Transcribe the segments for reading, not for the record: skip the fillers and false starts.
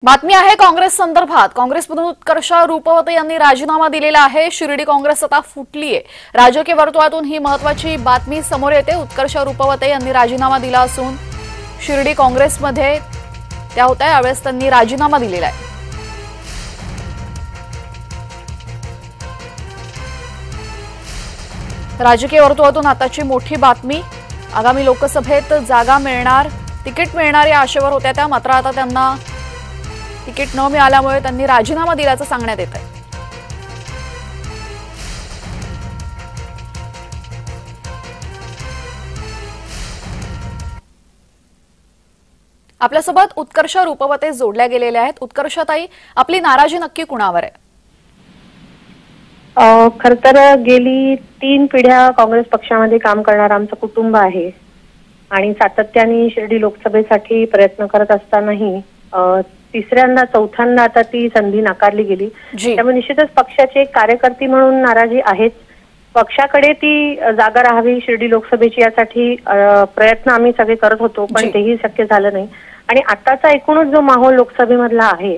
बातमी आहे काँग्रेस संदर्भात। काँग्रेसमधून उत्कर्ष रूपवते यांनी राजीनामा दिलेला आहे। शिर्डी काँग्रेस आता फुटलीये। राजकीय वर्तुळातून ही महत्त्वाची बातमी समोर येते। उत्कर्ष रूपवते यांनी राजीनामा दिला असून शिर्डी काँग्रेसमध्ये त्या होत्या, यावेळेस त्यांनी राजीनामा दिलेला आहे। राजकीय वर्तुळातून आताची मोठी बातमी। आगामी लोकसभेत जागा मिळणार, तिकीट मिळणार या आशेवर होत्या त्या, मात्र आता त्यांना तिकीट न मिळाल्यामुळे त्यांनी राजीनामा दिल्याचं सांगण्यात येत आहे। आपल्यासोबत उत्कर्ष रूपवते जोडल्या गेलेले आहेत। उत्कर्षताई, आपली नाराजी नक्की कुणावर आहे? खर तर गेली 3 पिढ्या काँग्रेस पक्षामध्ये काम करणारं आमचं कुटुंब आहे आणि सातत्याने शिर्डी लोकसभेसाठी प्रयत्न करत असतानाही तिसऱ्यांदा चौथ्यांदा आता ती संधी नाकारली गेली। त्यामुळे निश्चितच पक्षाचे कार्यकर्ते म्हणून नाराजी आहेच। पक्षाकडे ती जागा राहावी शिर्डी लोकसभेची यासाठी प्रयत्न आम्ही सगळे करत होतो, पण तेही शक्य झालं नाही। आणि आताचा एकूणच जो माहोल लोकसभेमधला आहे,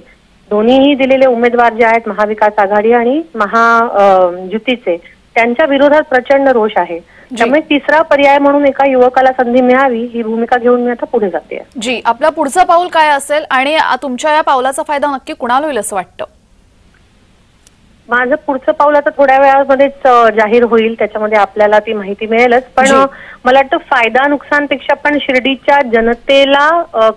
दोन्हीही दिलेले उमेदवार जे आहेत महाविकास आघाडी आणि महायुतीचे, त्यांच्या विरोधात प्रचंड रोष आहे। त्यामुळे तिसरा पर्याय म्हणून एका युवकाला संधी मिळावी ही भूमिका घेऊन मी आता पुढे जाते। जी, आपलं पुढचं पाऊल काय असेल आणि तुमच्या या पावलाचा फायदा नक्की कुणाला होईल असं वाटतं? माझं पुढचं पाऊल आता थोड्या वेळामध्येच जाहीर होईल, त्याच्यामध्ये आपल्याला ती माहिती मिळेलच। पण मला वाटतं फायदा नुकसानपेक्षा पण शिर्डीच्या जनतेला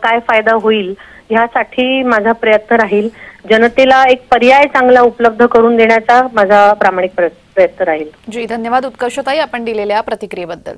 काय फायदा होईल ह्यासाठी माझा प्रयत्न राहील। जनतेला एक पर्याय चांगला उपलब्ध करून देण्याचा माझा प्रामाणिक प्रयत्न राहील। जी, धन्यवाद उत्कर्षताई, आपण दिलेल्या प्रतिक्रियेबद्दल।